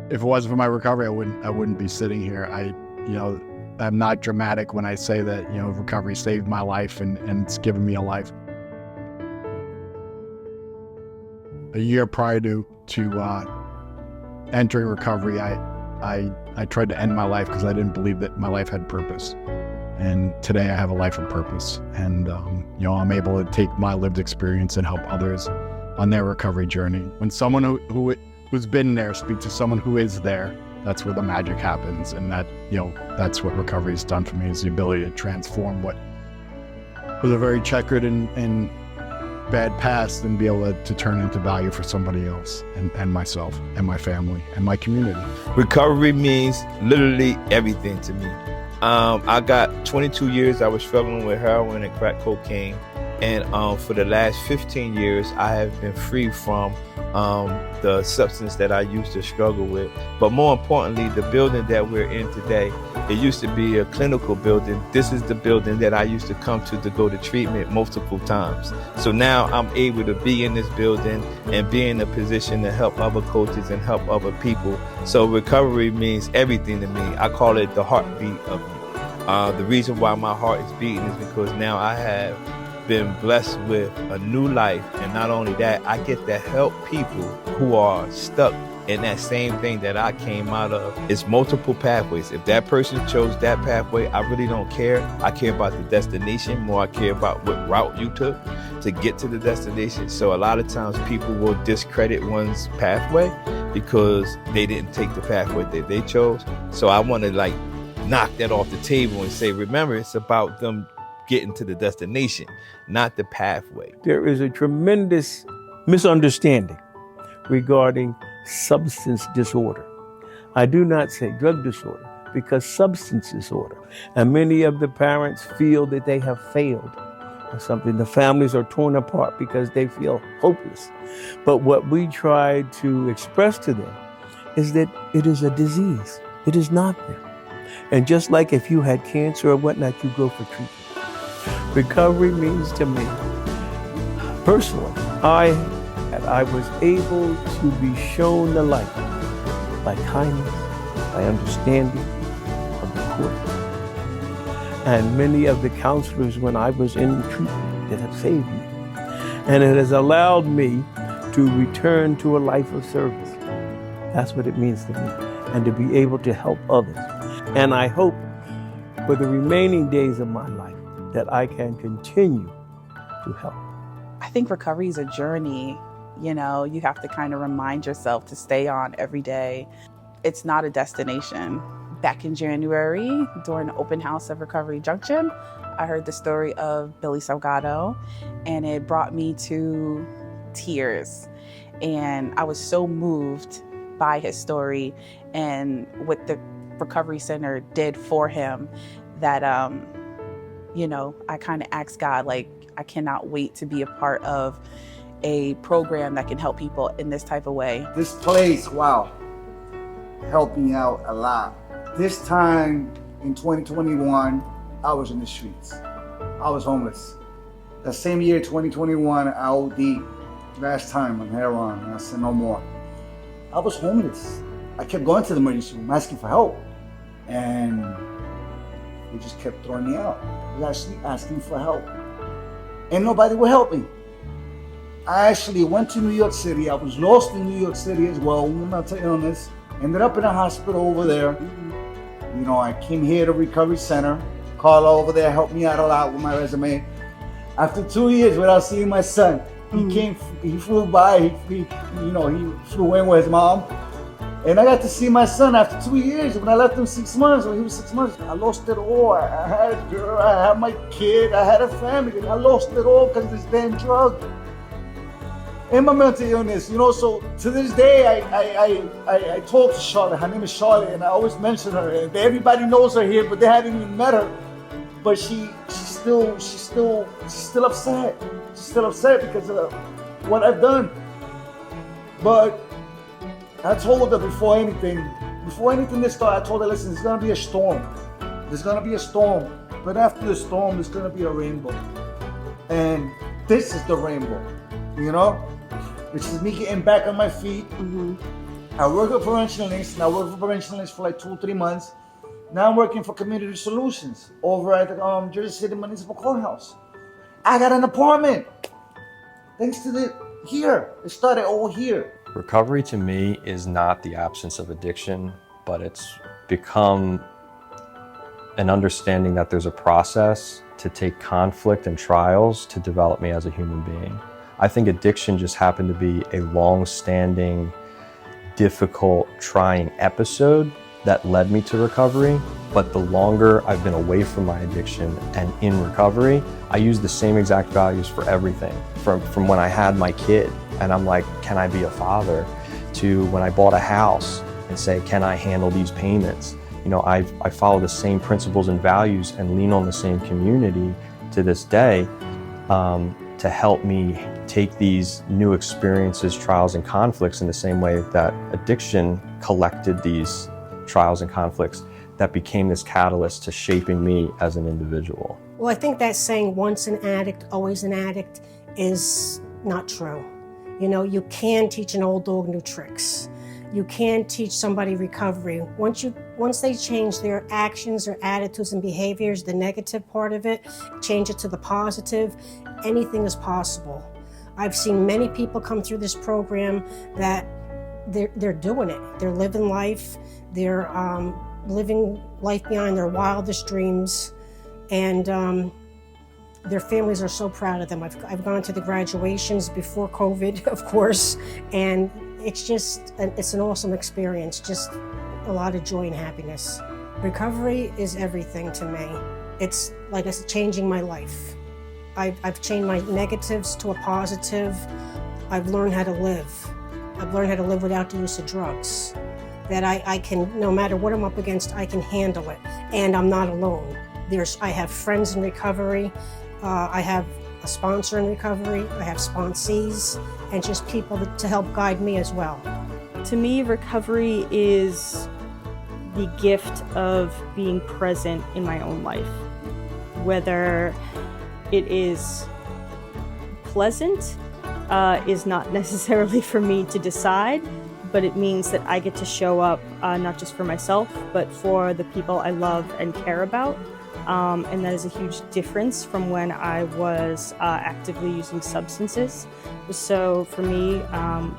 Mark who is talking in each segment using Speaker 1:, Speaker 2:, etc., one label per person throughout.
Speaker 1: If it wasn't for my recovery, I wouldn't be sitting here. I'm not dramatic when I say that, recovery saved my life and it's given me a life. A year prior to entering recovery, I tried to end my life because I didn't believe that my life had purpose. And today I have a life of purpose. And, I'm able to take my lived experience and help others on their recovery journey. When someone who's been there speaks to someone who is there, that's where the magic happens. And that's what recovery has done for me, is the ability to transform what was a very checkered and bad past and be able to turn into value for somebody else and myself and my family and my community.
Speaker 2: Recovery means literally everything to me. I got 22 years I was struggling with heroin and crack cocaine. And for the last 15 years, I have been free from the substance that I used to struggle with. But more importantly, the building that we're in today, it used to be a clinical building. This is the building that I used to come to go to treatment multiple times. So now I'm able to be in this building and be in a position to help other coaches and help other people. So recovery means everything to me. I call it the heartbeat of me. The reason why my heart is beating is because now I have been blessed with a new life, and not only that, I get to help people who are stuck in that same thing that I came out of. It's multiple pathways. If that person chose that pathway, I really don't care. I care about the destination more. I care about what route you took to get to the destination. So a lot of times people will discredit one's pathway because they didn't take the pathway that they chose. So I want to knock that off the table and say, remember, it's about them getting to the destination, not the pathway.
Speaker 3: There is a tremendous misunderstanding regarding substance disorder. I do not say drug disorder, because substance disorder. And many of the parents feel that they have failed or something. The families are torn apart because they feel hopeless. But what we try to express to them is that it is a disease. It is not them. And just like if you had cancer or whatnot, you go for treatment. Recovery means to me, personally, I was able to be shown the light by kindness, by understanding of the court. And many of the counselors when I was in treatment that have saved me. And it has allowed me to return to a life of service. That's what it means to me. And to be able to help others. And I hope for the remaining days of my life that I can continue to help.
Speaker 4: I think recovery is a journey. You have to kind of remind yourself to stay on every day. It's not a destination. Back in January, during the open house of Recovery Junction, I heard the story of Billy Salgado, and it brought me to tears. And I was so moved by his story and what the Recovery Center did for him that, I kind of asked God, I cannot wait to be a part of a program that can help people in this type of way.
Speaker 5: This place, wow, helped me out a lot. This time in 2021, I was in the streets. I was homeless. That same year, 2021, I OD'd last time on heroin, and I said no more. I was homeless. I kept going to the emergency room asking for help, and they just kept throwing me out. I was actually asking for help, and nobody would help me. I actually went to New York City. I was lost in New York City as well, with mental illness. Ended up in a hospital over there. I came here to Recovery Center. Carla over there helped me out a lot with my resume. After 2 years without seeing my son, he flew by, he flew in with his mom. And I got to see my son after 2 years. When I left him 6 months, when he was 6 months, I lost it all. I had a girl, I had my kid, I had a family, and I lost it all because of this damn drug. And my mental illness, so to this day, I talk to Charlotte. Her name is Charlotte, and I always mention her. And everybody knows her here, but they haven't even met her. But she's still upset. She's still upset because of what I've done. But I told her before anything this started, I told her, listen, there's gonna be a storm. There's gonna be a storm. But after the storm, there's gonna be a rainbow. And this is the rainbow, which is me getting back on my feet, I work with preventionists, and I worked for preventionists for like 2 or 3 months. Now I'm working for Community Solutions over at the Jersey City Municipal Courthouse. I got an apartment. Thanks to here. It started all here.
Speaker 6: Recovery to me is not the absence of addiction, but it's become an understanding that there's a process to take conflict and trials to develop me as a human being. I think addiction just happened to be a long-standing, difficult, trying episode that led me to recovery. But the longer I've been away from my addiction and in recovery, I use the same exact values for everything. From when I had my kid and I'm like, can I be a father? To when I bought a house and say, can I handle these payments? You know, I follow the same principles and values and lean on the same community to this day to help me take these new experiences, trials, and conflicts in the same way that addiction collected these trials and conflicts that became this catalyst to shaping me as an individual.
Speaker 7: Well, I think that saying, once an addict, always an addict, is not true. You know, you can teach an old dog new tricks. You can teach somebody recovery. Once they change their actions, their attitudes and behaviors, the negative part of it, change it to the positive, anything is possible. I've seen many people come through this program that they're doing it. They're living life. They're living life beyond their wildest dreams, and their families are so proud of them. I've gone to the graduations before COVID, of course, and it's an awesome experience, just a lot of joy and happiness. Recovery is everything to me. It's like it's changing my life. I've changed my negatives to a positive. I've learned how to live. I've learned how to live without the use of drugs. That I can, no matter what I'm up against, I can handle it. And I'm not alone. I have friends in recovery. I have a sponsor in recovery. I have sponsees and just people to help guide me as well.
Speaker 8: To me, recovery is the gift of being present in my own life. Whether it is pleasant is not necessarily for me to decide, but it means that I get to show up not just for myself, but for the people I love and care about. And that is a huge difference from when I was actively using substances. So for me,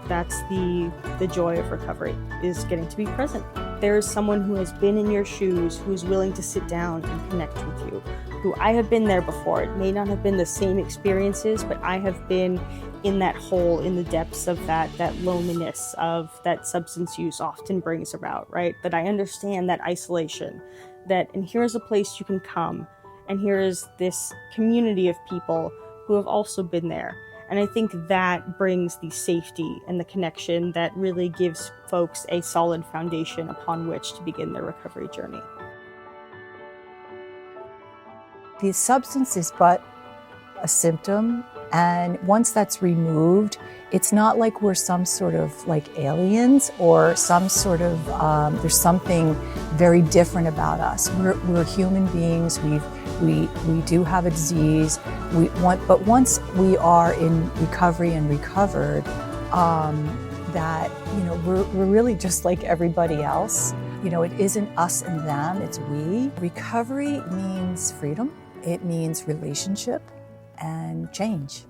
Speaker 8: that's the joy of recovery, is getting to be present. There is someone who has been in your shoes, who is willing to sit down and connect with you, who I have been there before. It may not have been the same experiences, but I have been in that hole, in the depths of that loneliness of that substance use often brings about, right? That I understand that isolation, and here's a place you can come, and here is this community of people who have also been there. And I think that brings the safety and the connection that really gives folks a solid foundation upon which to begin their recovery journey.
Speaker 9: The substance is but a symptom, and once that's removed, it's not like we're some sort of like aliens or some sort of, there's something very different about us. We're human beings, we do have a disease, but once we are in recovery and recovered, that, you know, we're really just like everybody else. You know, it isn't us and them, it's we. Recovery means freedom, it means relationship and change.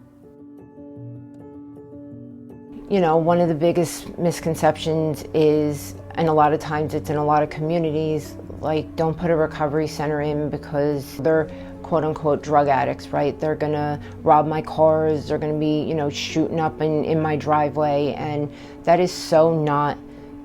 Speaker 10: You know, one of the biggest misconceptions is, and a lot of times it's in a lot of communities, like, don't put a recovery center in because they're quote unquote drug addicts, right? They're gonna rob my cars, they're gonna be, you know, shooting up in my driveway, and that is so not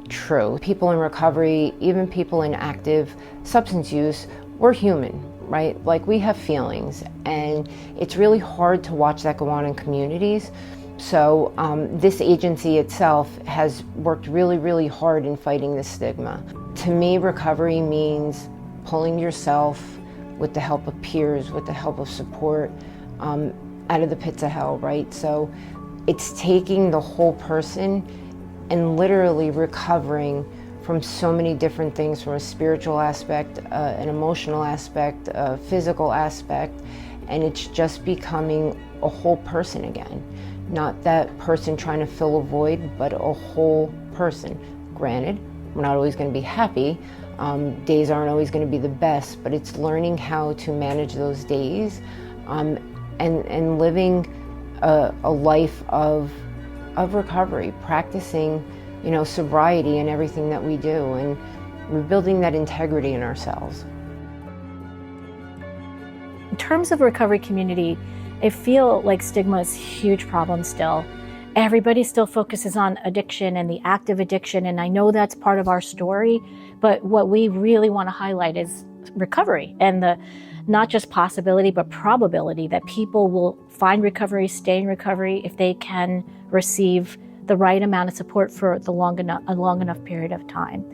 Speaker 10: true. People in recovery, even people in active substance use, we're human, right? Like, we have feelings, and it's really hard to watch that go on in communities. So this agency itself has worked really, really hard in fighting this stigma. To me, recovery means pulling yourself, with the help of peers, with the help of support, out of the pits of hell, right? So it's taking the whole person and literally recovering from so many different things, from a spiritual aspect, an emotional aspect, a physical aspect, and it's just becoming a whole person again. Not that person trying to fill a void, but a whole person. Granted, we're not always going to be happy. Days aren't always going to be the best, but it's learning how to manage those days and living a life of recovery, practicing, sobriety in everything that we do, and rebuilding that integrity in ourselves.
Speaker 11: In terms of recovery community, I feel like stigma is a huge problem still. Everybody still focuses on addiction and the act of addiction, and I know that's part of our story, but what we really want to highlight is recovery and the not just possibility, but probability that people will find recovery, stay in recovery if they can receive the right amount of support for a long enough period of time.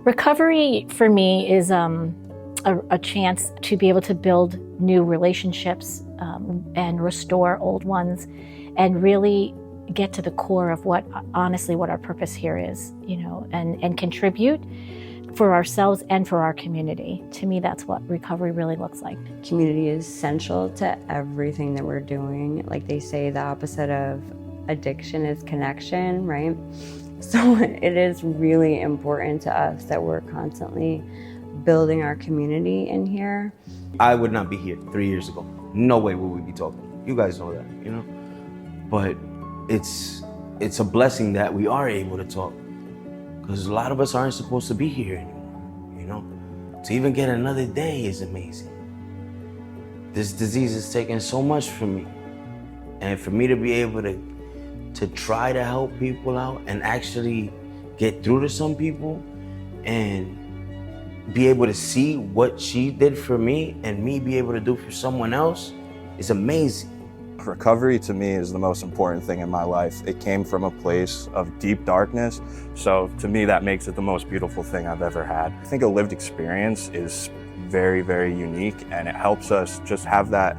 Speaker 11: Recovery for me is a chance to be able to build new relationships and restore old ones, and really get to the core of what our purpose here is, and contribute for ourselves and for our community. To me, that's what recovery really looks like.
Speaker 12: Community is essential to everything that we're doing. Like they say, the opposite of addiction is connection, right? So it is really important to us that we're constantly building our community in here.
Speaker 13: I would not be here 3 years ago. No way would we be talking. You guys know that, But it's a blessing that we are able to talk, because a lot of us aren't supposed to be here anymore, To even get another day is amazing. This disease is taking so much from me. And for me to be able to try to help people out and actually get through to some people and be able to see what she did for me and me be able to do for someone else is amazing.
Speaker 14: Recovery to me is the most important thing in my life. It came from a place of deep darkness, so to me that makes it the most beautiful thing I've ever had. I think a lived experience is very, very unique, and it helps us just have that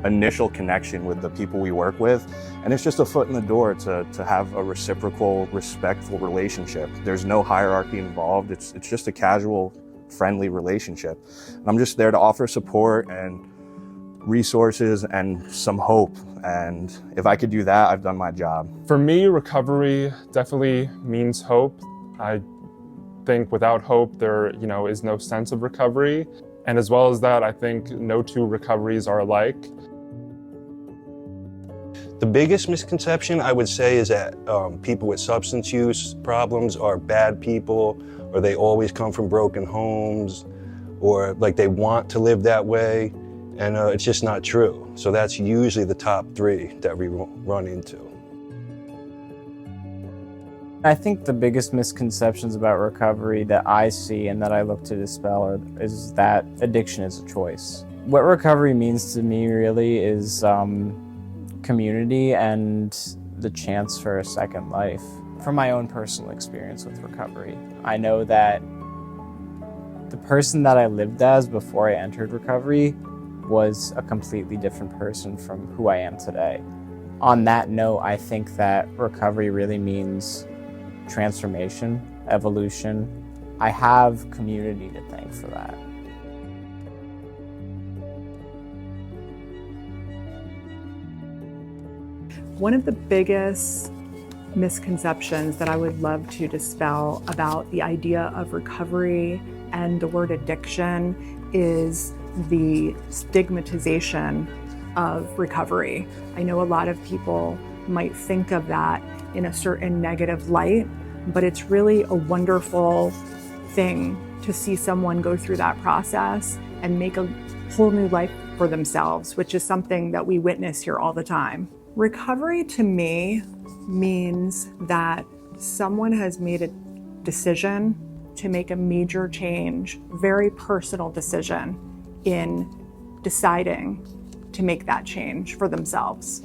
Speaker 14: initial connection with the people we work with, and it's just a foot in the door to have a reciprocal, respectful relationship. There's no hierarchy involved. It's just a casual, friendly relationship. And I'm just there to offer support and resources and some hope, and if I could do that, I've done my job.
Speaker 15: For me, recovery definitely means hope. I think without hope, there is no sense of recovery, and as well as that, I think no two recoveries are alike.
Speaker 16: The biggest misconception I would say is that people with substance use problems are bad people, or they always come from broken homes, or like they want to live that way. And it's just not true. So that's usually the top 3 that we run into.
Speaker 17: I think the biggest misconceptions about recovery that I see and that I look to dispel is that addiction is a choice. What recovery means to me really is community and the chance for a second life. From my own personal experience with recovery, I know that the person that I lived as before I entered recovery was a completely different person from who I am today. On that note, I think that recovery really means transformation, evolution. I have community to thank for that.
Speaker 18: One of the biggest misconceptions that I would love to dispel about the idea of recovery and the word addiction is the stigmatization of recovery. I know a lot of people might think of that in a certain negative light, but it's really a wonderful thing to see someone go through that process and make a whole new life for themselves, which is something that we witness here all the time. Recovery to me means that someone has made a decision to make a major change, very personal decision, in deciding to make that change for themselves.